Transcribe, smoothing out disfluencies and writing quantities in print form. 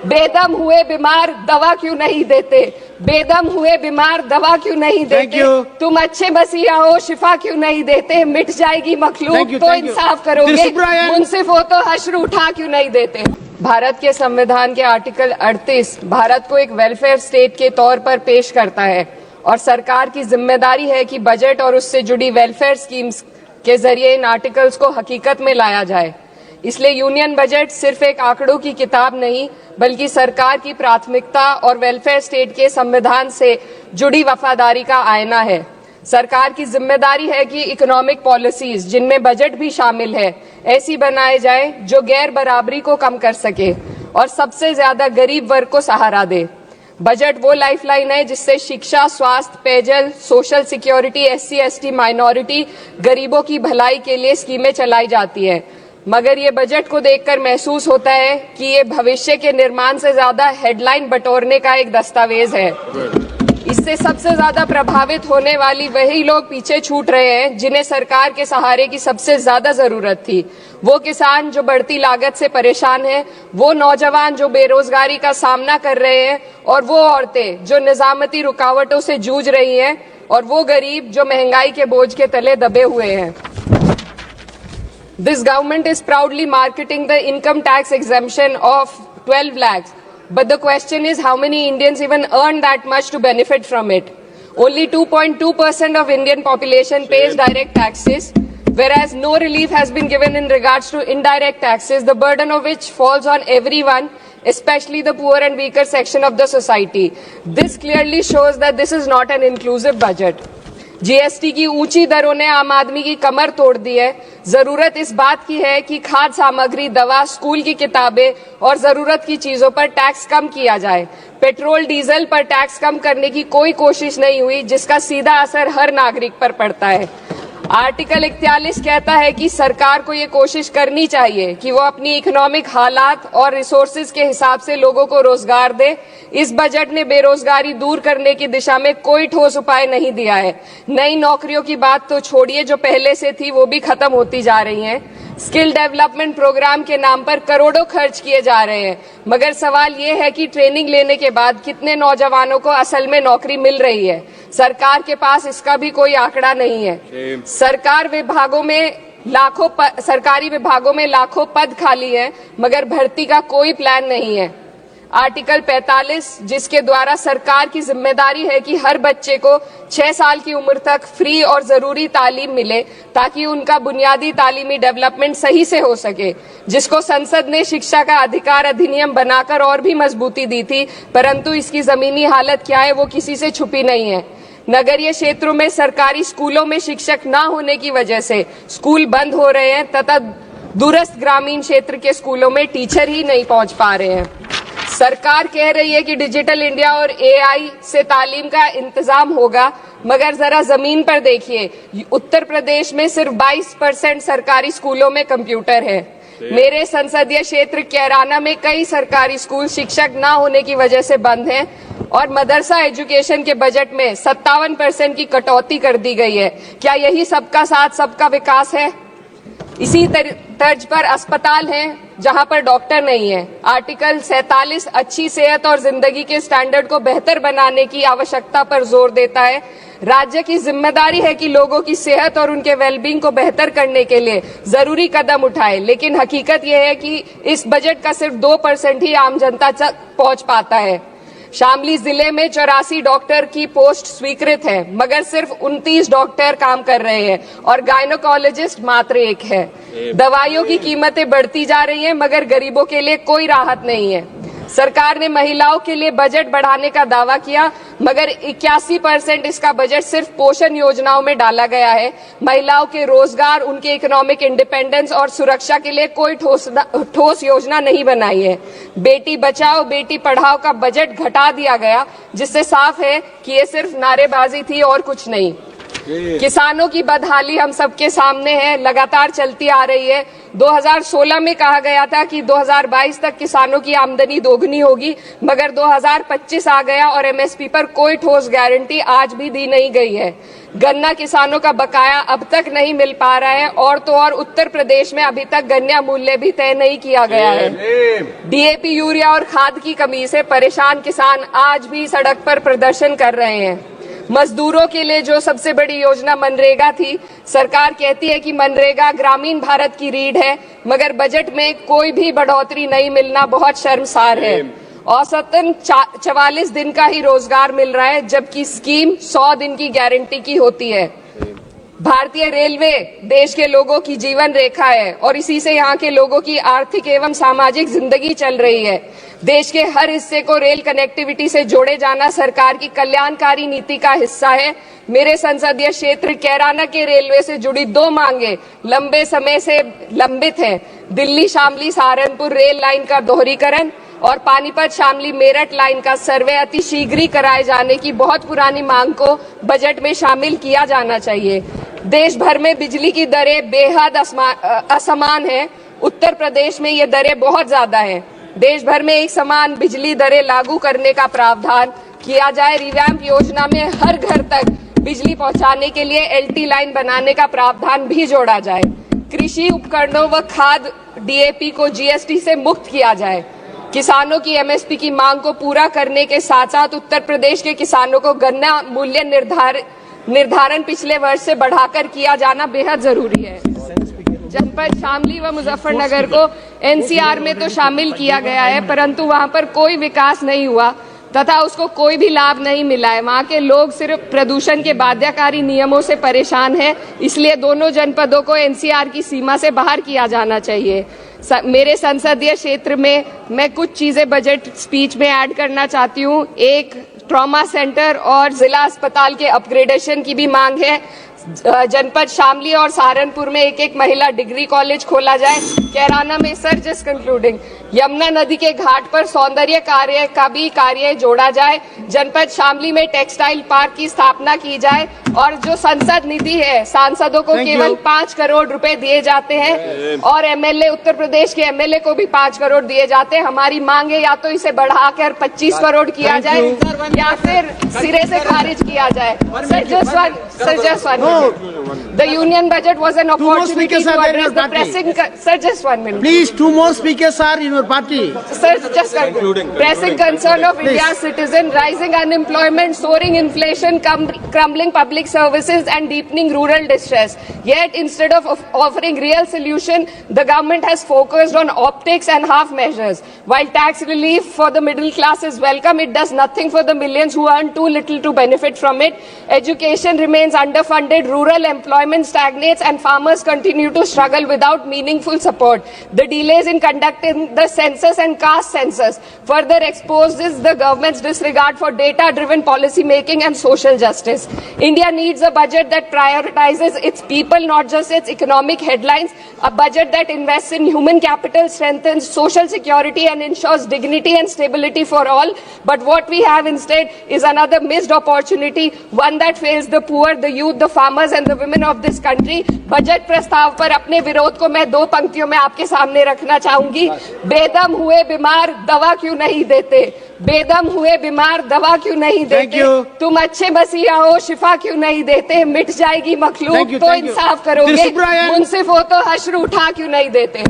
बेदम हुए बीमार दवा क्यों नहीं देते? बेदम हुए बीमार दवा क्यों नहीं देते? तुम अच्छे मसीहा हो, शिफा क्यों नहीं देते? मिट जाएगी मखलूक तो इंसाफ करोगे, मुंसिफ हो तो हश्र उठा क्यों नहीं देते? भारत के संविधान के आर्टिकल 38 भारत को एक वेलफेयर स्टेट के तौर पर पेश करता है और सरकार की जिम्मेदारी है कि बजट और उससे जुड़ी वेलफेयर स्कीम्स के जरिए इन आर्टिकल्स को हकीकत में लाया जाए। इसलिए यूनियन बजट सिर्फ एक आंकड़ों की किताब नहीं, बल्कि सरकार की प्राथमिकता और वेलफेयर स्टेट के संविधान से जुड़ी वफादारी का आईना है। सरकार की जिम्मेदारी है कि इकोनॉमिक पॉलिसीज, जिनमें बजट भी शामिल है, ऐसी बनाए जाए जो गैर बराबरी को कम कर सके और सबसे ज्यादा गरीब वर्ग को सहारा दे। बजट वो लाइफलाइन है जिससे शिक्षा, स्वास्थ्य, पेयजल, social security, SC ST minority, गरीबों की भलाई के लिए स्कीमें चलाई जाती है। मगर ये बजट को देखकर महसूस होता है कि ये भविष्य के निर्माण से ज्यादा हेडलाइन बटोरने का एक दस्तावेज है। इससे सबसे ज्यादा प्रभावित होने वाली वही लोग पीछे छूट रहे हैं जिन्हें सरकार के सहारे की सबसे ज्यादा जरूरत थी। वो किसान जो बढ़ती लागत से परेशान हैं, वो नौजवान जो बेरोजगारी का सामना कर रहे हैं, और वो औरतें जो निजामती रुकावटों से जूझ रही हैं, और वो गरीब जो महंगाई के बोझ के तले दबे हुए हैं। This government is proudly marketing the income tax exemption of 12 lakhs. But the question is, how many Indians even earn that much to benefit from it? Only 2.2% of Indian population pays direct taxes, whereas no relief has been given in regards to indirect taxes, the burden of which falls on everyone, especially the poor and weaker section of the society. This clearly shows that this is not an inclusive budget. GST की ऊंची दरों ने आम आदमी की कमर तोड़ दी है। जरूरत इस बात की है कि खाद्य सामग्री, दवा, स्कूल की किताबें और जरूरत की चीजों पर टैक्स कम किया जाए। पेट्रोल, डीजल पर टैक्स कम करने की कोई कोशिश नहीं हुई, जिसका सीधा असर हर नागरिक पर पड़ता है। आर्टिकल 41 कहता है कि सरकार को ये कोशिश करनी चाहिए कि वो अपनी इकोनॉमिक हालात और रिसोर्सेज के हिसाब से लोगों को रोजगार दे। इस बजट ने बेरोजगारी दूर करने की दिशा में कोई ठोस उपाय नहीं दिया है। नई नौकरियों की बात तो छोड़िए, जो पहले से थी वो भी खत्म होती जा रही हैं। स्किल डेवलपमेंट प्रोग्राम के नाम पर करोड़ों खर्च किए जा रहे हैं, मगर सवाल ये है कि ट्रेनिंग लेने के बाद कितने नौजवानों को असल में नौकरी मिल रही है। सरकार के पास इसका भी कोई आंकड़ा नहीं है। सरकारी विभागों में लाखों पद खाली हैं, मगर भर्ती का कोई प्लान नहीं है। आर्टिकल 45, जिसके द्वारा सरकार की जिम्मेदारी है कि हर बच्चे को 6 साल की उम्र तक फ्री और जरूरी तालीम मिले ताकि उनका बुनियादी तालीमी डेवलपमेंट सही से हो सके, जिसको संसद ने शिक्षा का अधिकार अधिनियम बनाकर और भी मजबूती दी थी, परंतु इसकी जमीनी हालत क्या है वो किसी से छुपी नहीं है। नगरीय क्षेत्रों में सरकारी स्कूलों में शिक्षक न होने की वजह से स्कूल बंद हो रहे हैं तथा दूरस्थ ग्रामीण क्षेत्र के स्कूलों में टीचर ही नहीं पहुंच पा रहे हैं। सरकार कह रही है कि डिजिटल इंडिया और AI से तालीम का इंतजाम होगा, मगर जरा जमीन पर देखिए, उत्तर प्रदेश में सिर्फ 22% सरकारी स्कूलों में कंप्यूटर है। मेरे संसदीय क्षेत्र कैराना में कई सरकारी स्कूल शिक्षक न होने की वजह से बंद हैं और मदरसा एजुकेशन के बजट में 57% की कटौती कर दी गई है। क्या यही सबका साथ सबका विकास है? इसी तर्ज पर अस्पताल हैं जहां पर डॉक्टर नहीं है। आर्टिकल 47 अच्छी सेहत और जिंदगी के स्टैंडर्ड को बेहतर बनाने की आवश्यकता पर जोर देता है। राज्य की जिम्मेदारी है कि लोगों की सेहत और उनके वेलबींग को बेहतर करने के लिए जरूरी कदम उठाए, लेकिन हकीकत यह है कि इस बजट का सिर्फ 2% ही आम जनता तक पहुंच पाता है। शामली जिले में 84 डॉक्टर की पोस्ट स्वीकृत है, मगर सिर्फ 29 डॉक्टर काम कर रहे हैं और गायनोकोलॉजिस्ट मात्र 1 है। दवाइयों की कीमतें बढ़ती जा रही हैं, मगर गरीबों के लिए कोई राहत नहीं है। सरकार ने महिलाओं के लिए बजट बढ़ाने का दावा किया, मगर 81% इसका बजट सिर्फ पोषण योजनाओं में डाला गया है। महिलाओं के रोजगार, उनके इकोनॉमिक इंडिपेंडेंस और सुरक्षा के लिए कोई ठोस योजना नहीं बनाई है। बेटी बचाओ बेटी पढ़ाओ का बजट घटा दिया गया, जिससे साफ है कि ये सिर्फ नारेबाजी थी और कुछ नहीं। किसानों की बदहाली हम सबके सामने है, लगातार चलती आ रही है। 2016 में कहा गया था कि 2022 तक किसानों की आमदनी दोगुनी होगी, मगर 2025 आ गया और एमएसपी पर कोई ठोस गारंटी आज भी दी नहीं गई है। गन्ना किसानों का बकाया अब तक नहीं मिल पा रहा है और तो और उत्तर प्रदेश में अभी तक गन्ना मूल्य भी तय नहीं किया गया है। डीएपी, यूरिया और खाद की कमी से परेशान किसान आज भी सड़क पर प्रदर्शन कर रहे हैं। मजदूरों के लिए जो सबसे बड़ी योजना मनरेगा थी, सरकार कहती है कि मनरेगा ग्रामीण भारत की रीढ़ है, मगर बजट में कोई भी बढ़ोतरी नहीं मिलना बहुत शर्मसार है। औसतन 44 दिन का ही रोजगार मिल रहा है, जबकि स्कीम 100 दिन की गारंटी की होती है। भारतीय रेलवे देश के लोगों की जीवन रेखा है और इसी से यहाँ के लोगों की आर्थिक एवं सामाजिक जिंदगी चल रही है। देश के हर हिस्से को रेल कनेक्टिविटी से जोड़े जाना सरकार की कल्याणकारी नीति का हिस्सा है। मेरे संसदीय क्षेत्र कैराना के रेलवे से जुड़ी 2 मांगे लंबे समय से लंबित हैं। दिल्ली शामली सहारनपुर रेल लाइन का दोहरीकरण और पानीपत शामली मेरठ लाइन का सर्वे अति शीघ्र ही कराए जाने की बहुत पुरानी मांग को बजट में शामिल किया जाना चाहिए। देश भर में बिजली की दरें बेहद असमान है। उत्तर प्रदेश में ये दरें बहुत ज्यादा हैं। देश भर में एक समान बिजली दरें लागू करने का प्रावधान किया जाए। रिवैम्प योजना में हर घर तक बिजली पहुंचाने के लिए एलटी लाइन बनाने का प्रावधान भी जोड़ा जाए। कृषि उपकरणों व खाद डीएपी को जीएसटी से मुक्त किया जाए। किसानों की एमएसपी की मांग को पूरा करने के साथ साथ उत्तर प्रदेश के किसानों को गन्ना मूल्य निर्धारण पिछले वर्ष से बढ़ाकर किया जाना बेहद जरूरी है। जनपद शामली व मुजफ्फरनगर को एनसीआर में तो शामिल किया गया है, परंतु वहां पर कोई विकास नहीं हुआ तथा उसको कोई भी लाभ नहीं मिला है। वहां के लोग सिर्फ प्रदूषण के बाध्यकारी नियमों से परेशान हैं, इसलिए दोनों जनपदों को एनसीआर की सीमा से बाहर किया जाना चाहिए। मेरे संसदीय क्षेत्र में मैं कुछ चीजें बजट स्पीच में ऐड करना चाहती हूँ। एक, ट्रॉमा सेंटर और जिला अस्पताल के अपग्रेडेशन की भी मांग है। जनपद शामली और सहारनपुर में एक महिला डिग्री कॉलेज खोला जाए। कैराना में सर जस्ट कंक्लूडिंग, यमुना नदी के घाट पर सौंदर्य कार्य का भी कार्य जोड़ा जाए। जनपद शामली में टेक्सटाइल पार्क की स्थापना की जाए और जो संसद निधि है, सांसदों को केवल 5 करोड़ रुपए दिए जाते हैं और एमएलए, उत्तर प्रदेश के एमएलए को भी 5 करोड़ दिए जाते हैं। हमारी मांग है या तो इसे बढ़ाकर 25 करोड़ किया जाए या फिर सिरे से खारिज किया जाए। Sir just one The union budget was an opportunity to address the pressing. Sir, just 1 minute. Please, 2 more speakers are in your party. Sir, just pressing concern of India's citizen, rising unemployment, soaring inflation, crumbling public services, and deepening rural distress. Yet, instead of offering real solution, the government has focused on optics and half measures. While tax relief for the middle class is welcome, it does nothing for the millions who earn too little to benefit from it. Education remains underfunded. Rural employment stagnates and farmers continue to struggle without meaningful support. The delays in conducting the census and caste census further exposes the government's disregard for data-driven policy making and social justice. India needs a budget that prioritizes its people, not just its economic headlines. A budget that invests in human capital, strengthens social security and ensures dignity and stability for all. But what we have instead is another missed opportunity, one that fails the poor, the youth, the farmers and the women of this country. Budget प्रस्ताव पर अपने विरोध को मैं 2 पंक्तियों में आपके सामने रखना चाहूंगी। बेदम हुए बीमार दवा क्यों नहीं देते? बेदम हुए बीमार दवा क्यों नहीं देते? तुम अच्छे मसीहा हो, शिफा क्यों नहीं देते? मिट जाएगी मखलूक तो इंसाफ करोगे, मुंसिफ हो तो हश्र उठा क्यों नहीं देते?